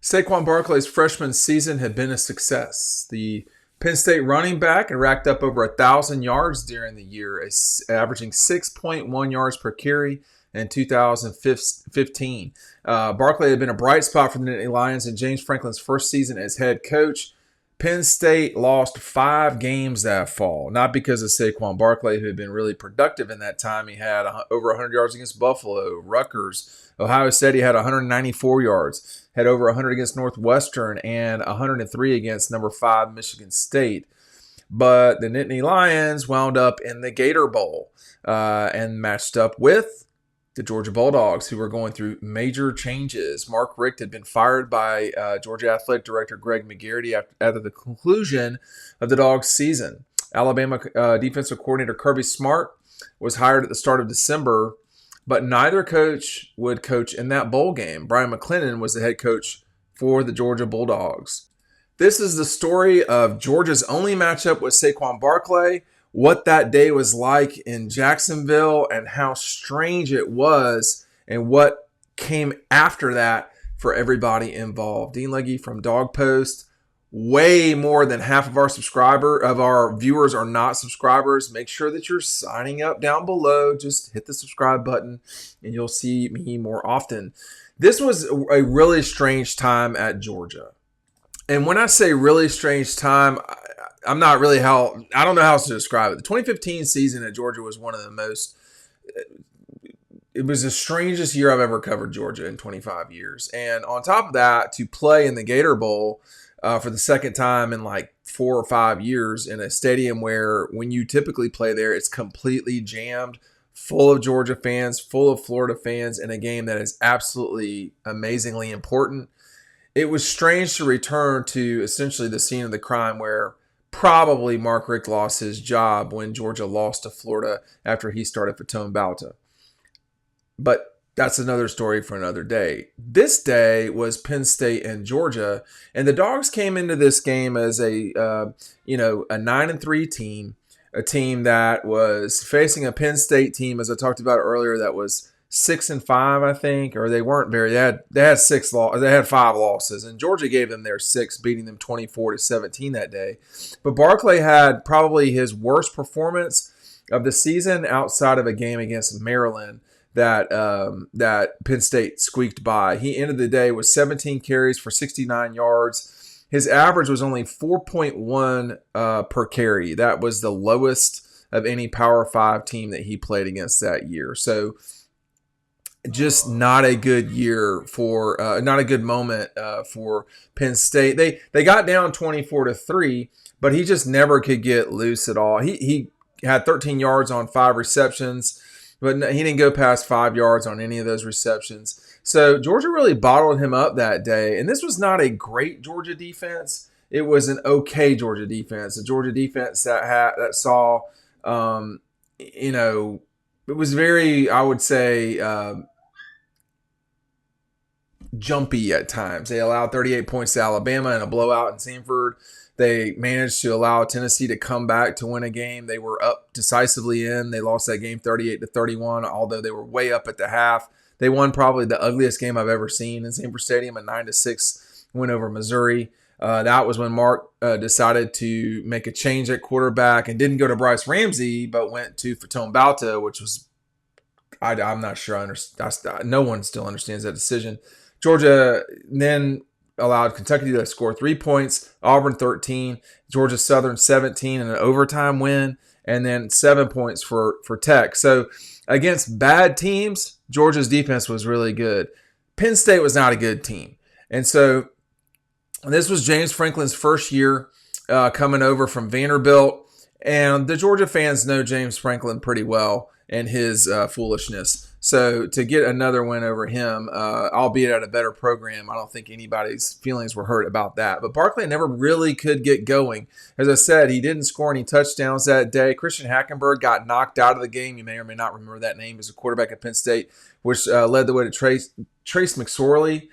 Saquon Barkley's freshman season had been a success. The Penn State running back had racked up over 1,000 yards during the year, averaging 6.1 yards per carry in 2015. Barkley had been a bright spot for the Nittany Lions in James Franklin's first season as head coach. Penn State lost 5 games that fall, not because of Saquon Barkley, who had been really productive in that time. He had over 100 yards against Buffalo, Rutgers. Ohio State, he had 194 yards, had over 100 against Northwestern, and 103 against number 5 Michigan State. But the Nittany Lions wound up in the Gator Bowl and matched up with the Georgia Bulldogs, who were going through major changes. Mark Richt had been fired by Georgia Athletic Director Greg McGarity after the conclusion of the Dawgs season. Alabama defensive coordinator Kirby Smart was hired at the start of December, but neither coach would coach in that bowl game. Brian McClendon was the head coach for the Georgia Bulldogs. This is the story of Georgia's only matchup with Saquon Barkley, what that day was like in Jacksonville, and how strange it was, and what came after that for everybody involved. Dean Legge from Dawg Post. Way more than half of our viewers are not subscribers. Make sure that you're signing up down below. Just hit the subscribe button and you'll see me more often. This was a really strange time at Georgia. And when I say really strange time, I don't know how else to describe it. The 2015 season at Georgia was one of the most, it was the strangest year I've ever covered Georgia in 25 years. And on top of that, to play in the Gator Bowl for the second time in like 4 or 5 years in a stadium where when you typically play there, it's completely jammed, full of Georgia fans, full of Florida fans, in a game that is absolutely amazingly important. It was strange to return to essentially the scene of the crime where probably Mark Richt lost his job when Georgia lost to Florida after he started for Tone Balta. But that's another story for another day. This day was Penn State and Georgia, and the Dogs came into this game as a 9-3 team, a team that was facing a Penn State team, as I talked about earlier, that was 6-5, I think, or they weren't very. They had 5 losses, and Georgia gave them their 6, beating them 24-17 that day. But Barkley had probably his worst performance of the season outside of a game against Maryland that Penn State squeaked by. He ended the day with 17 carries for 69 yards. His average was only 4.1 per carry. That was the lowest of any Power 5 team that he played against that year. So just not a good year not a good moment for Penn State. They got down 24-3, but he just never could get loose at all. He had 13 yards on 5 receptions, but he didn't go past 5 yards on any of those receptions. So Georgia really bottled him up that day. And this was not a great Georgia defense. It was an okay Georgia defense. A Georgia defense that saw, it was very, I would say, jumpy at times. They allowed 38 points to Alabama in a blowout in Sanford. They managed to allow Tennessee to come back to win a game. They were up decisively in. They lost that game 38-31, although they were way up at the half. They won probably the ugliest game I've ever seen in Sanford Stadium, a 9-6 win over Missouri. That was when Mark decided to make a change at quarterback and didn't go to Bryce Ramsey, but went to Tone Balta, which was, I'm not sure. No one still understands that decision. Georgia then allowed Kentucky to score 3 points, Auburn 13, Georgia Southern 17 in an overtime win, and then 7 points for Tech. So against bad teams, Georgia's defense was really good. Penn State was not a good team. And so this was James Franklin's first year coming over from Vanderbilt. And the Georgia fans know James Franklin pretty well and his foolishness. So to get another win over him, albeit at a better program, I don't think anybody's feelings were hurt about that. But Barkley never really could get going. As I said, he didn't score any touchdowns that day. Christian Hackenberg got knocked out of the game. You may or may not remember that name as a quarterback at Penn State, which led the way to Trace McSorley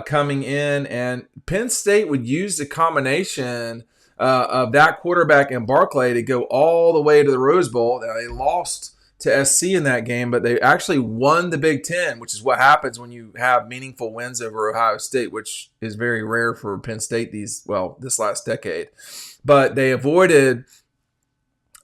coming in. And Penn State would use the combination of that quarterback and Barkley to go all the way to the Rose Bowl. They lost to SC in that game, but they actually won the Big Ten, which is what happens when you have meaningful wins over Ohio State, which is very rare for Penn State this last decade. But they avoided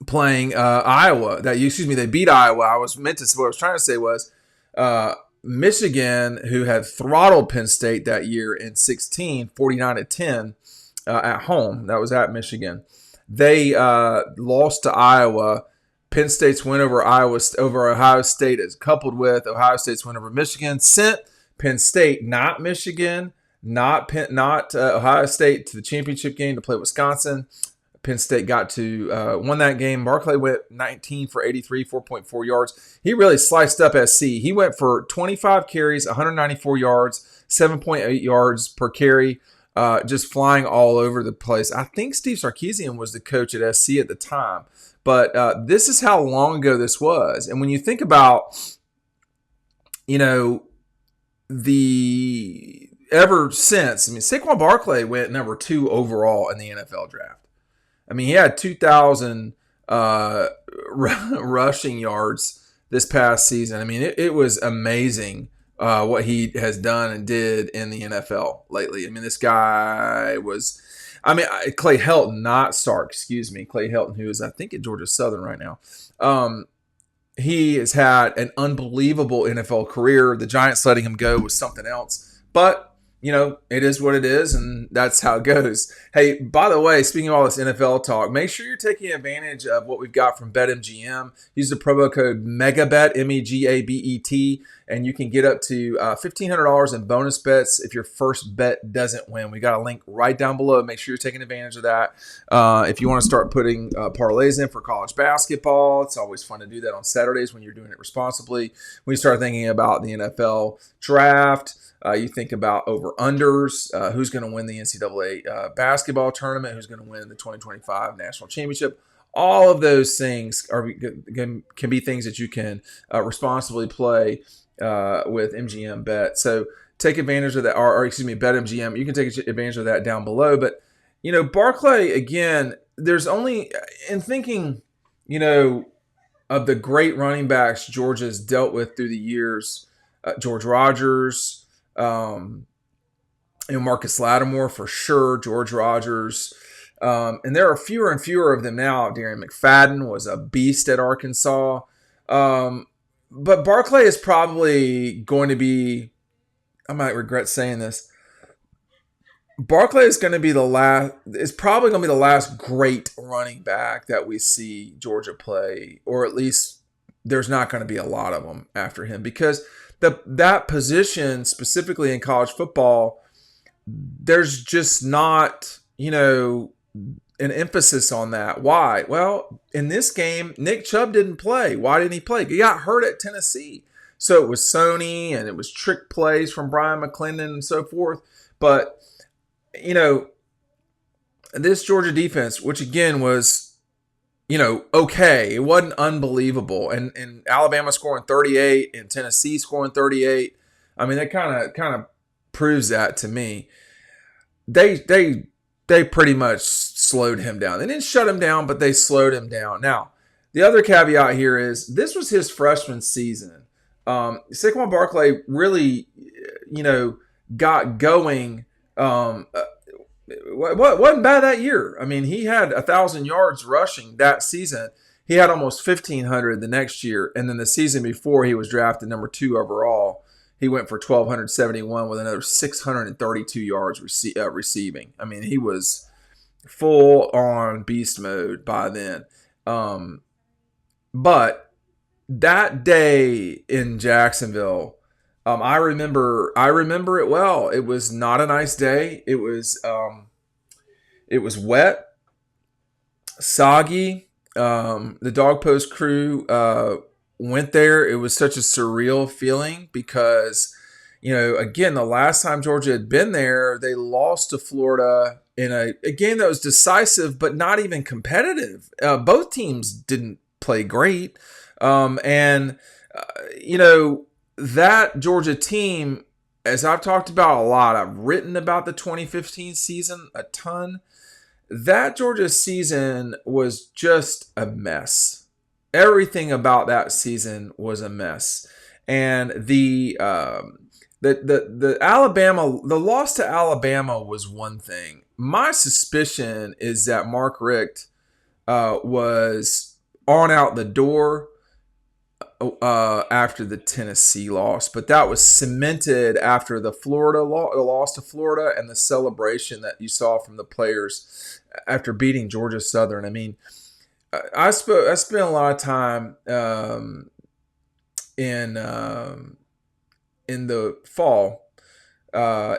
playing Iowa. They beat Iowa. What I was trying to say was Michigan, who had throttled Penn State that year in 16, 49-10 at home. That was at Michigan. They lost to Iowa. Penn State's win over Ohio State is coupled with Ohio State's win over Michigan sent Penn State, not Michigan, not Ohio State, to the championship game to play Wisconsin. Penn State got to won that game. Barkley went 19 for 83, 4.4 yards. He really sliced up SC. He went for 25 carries, 194 yards, 7.8 yards per carry, just flying all over the place. I think Steve Sarkisian was the coach at SC at the time. But this is how long ago this was. And when you think about, ever since, Saquon Barkley went number 2 overall in the NFL draft. He had 2,000 rushing yards this past season. It was amazing what he has done and did in the NFL lately. This guy was, Clay Helton, not Sark, excuse me. Clay Helton, who is, I think, at Georgia Southern right now. He has had an unbelievable NFL career. The Giants letting him go was something else. But it is what it is, and that's how it goes. Hey, by the way, speaking of all this NFL talk, make sure you're taking advantage of what we've got from BetMGM. Use the promo code MEGABET, MEGABET, and you can get up to $1,500 in bonus bets if your first bet doesn't win. We got a link right down below. Make sure you're taking advantage of that. If you want to start putting parlays in for college basketball, it's always fun to do that on Saturdays when you're doing it responsibly. When you start thinking about the NFL draft, you think about over-unders, who's going to win the NCAA basketball tournament, who's going to win the 2025 national championship. All of those things can be things that you can responsibly play with MGM Bet. So take advantage of that, BetMGM. You can take advantage of that down below. But, Barkley, again, there's only, in thinking, of the great running backs Georgia's dealt with through the years, George Rogers, Marcus Lattimore for sure, George Rogers, and there are fewer and fewer of them now. Darren McFadden was a beast at Arkansas, but Barkley is probably going to be, I might regret saying this, Barkley is going to be probably going to be the last great running back that we see Georgia play, or at least there's not going to be a lot of them after him, because that position, specifically in college football, there's just not, an emphasis on that. Why? Well, in this game, Nick Chubb didn't play. Why didn't he play? He got hurt at Tennessee. So it was Sony and it was trick plays from Brian McClendon and so forth. But, this Georgia defense, which again was, okay. It wasn't unbelievable. And Alabama scoring 38 and Tennessee scoring 38. That kind of proves that to me. They pretty much slowed him down. They didn't shut him down, but they slowed him down. Now, the other caveat here is this was his freshman season. Saquon Barkley really, got going. Wasn't bad that year. He had 1,000 yards rushing that season. He had almost 1,500 the next year. And then the season before, he was drafted number 2 overall. He went for 1,271 with another 632 yards receiving. He was full on beast mode by then. But that day in Jacksonville, I remember it well. It was not a nice day. It was wet, soggy. The Dog Post crew went there. It was such a surreal feeling because, again, the last time Georgia had been there, they lost to Florida in a game that was decisive but not even competitive. Both teams didn't play great. That Georgia team, as I've talked about a lot, I've written about the 2015 season a ton. That Georgia season was just a mess. everything about that season was a mess. And the loss to Alabama was one thing. My suspicion is that Mark Richt was on out the door after the Tennessee loss, but that was cemented after the loss to Florida and the celebration that you saw from the players after beating Georgia Southern. I mean, I spent a lot of time in the fall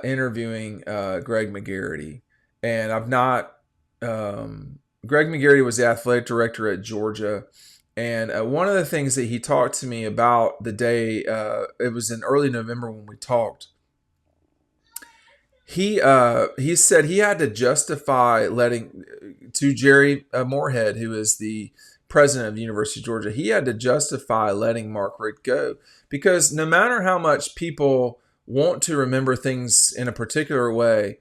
interviewing Greg McGarity, and I've not. Greg McGarity was the athletic director at Georgia. And one of the things that he talked to me about the day, it was in early November when we talked, he said he had to justify letting, to Jerry Moorhead, who is the president of the University of Georgia, he had to justify letting Mark Richt go. Because no matter how much people want to remember things in a particular way,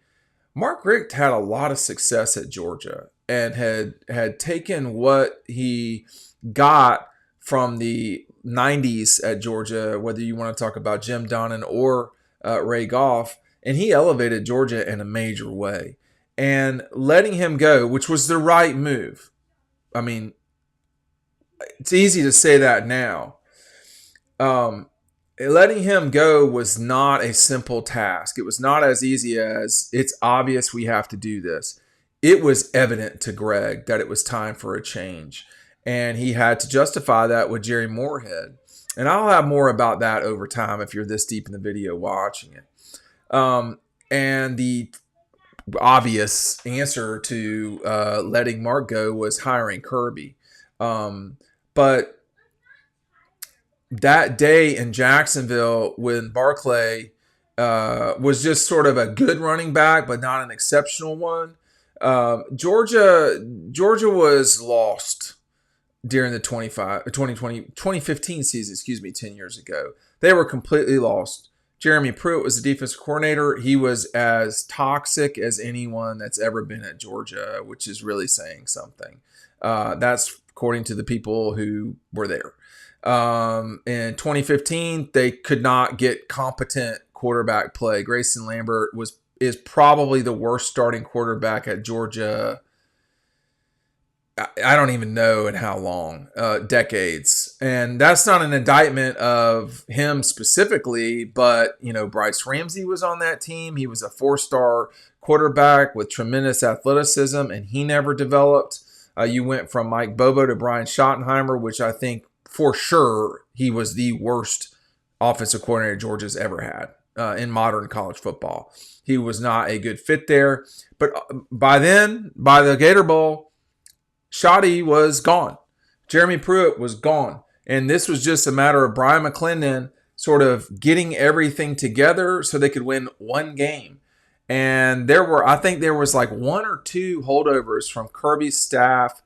Mark Richt had a lot of success at Georgia and had taken what he got from the 90s at Georgia, whether you want to talk about Jim Donnan or Ray Goff, and he elevated Georgia in a major way. And letting him go, which was the right move. I mean, it's easy to say that now. Letting him go was not a simple task. It was not as easy as it's obvious we have to do this. It was evident to Greg that it was time for a change. And he had to justify that with Jerry Moorhead. And I'll have more about that over time if you're this deep in the video watching it. And the obvious answer to letting Mark go was hiring Kirby. But that day in Jacksonville when Barkley was just sort of a good running back, but not an exceptional one, Georgia was lost during the 2015 season, 10 years ago. They were completely lost. Jeremy Pruitt was the defensive coordinator. He was as toxic as anyone that's ever been at Georgia, which is really saying something. That's according to the people who were there. In 2015, they could not get competent quarterback play. Grayson Lambert is probably the worst starting quarterback at Georgia. I don't even know in how long, decades. And that's not an indictment of him specifically, but, Bryce Ramsey was on that team. He was a 4-star quarterback with tremendous athleticism, and he never developed. You went from Mike Bobo to Brian Schottenheimer, which I think for sure he was the worst offensive coordinator Georgia's ever had in modern college football. He was not a good fit there. But by the Gator Bowl, Schotty was gone. Jeremy Pruitt was gone. And this was just a matter of Brian McClendon sort of getting everything together so they could win one game. And I think there was like 1 or 2 holdovers from Kirby's staff,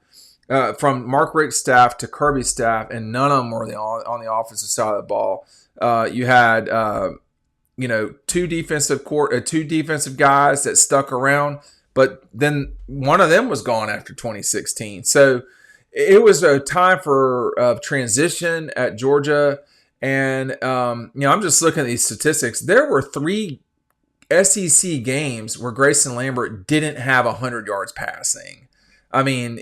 from Mark Richt's staff to Kirby's staff, and none of them were on the offensive side of the ball. You had, 2 defensive guys that stuck around. But then one of them was gone after 2016. So it was a time for transition at Georgia. And, I'm just looking at these statistics. There were 3 SEC games where Grayson Lambert didn't have 100 yards passing. I mean,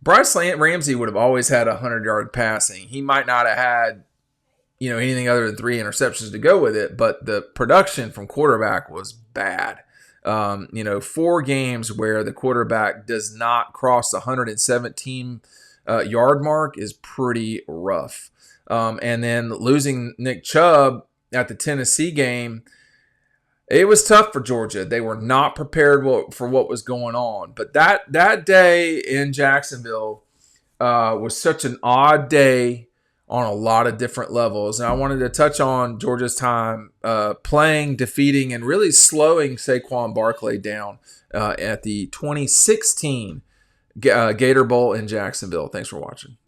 Bryce Ramsey would have always had 100-yard passing. He might not have had, anything other than 3 interceptions to go with it. But the production from quarterback was bad. 4 games where the quarterback does not cross the 117 yard mark is pretty rough. And then losing Nick Chubb at the Tennessee game, it was tough for Georgia. They were not prepared for what was going on. But that day in Jacksonville was such an odd day on a lot of different levels. And I wanted to touch on Georgia's time playing, defeating, and really slowing Saquon Barkley down at the 2016 Gator Bowl in Jacksonville. Thanks for watching.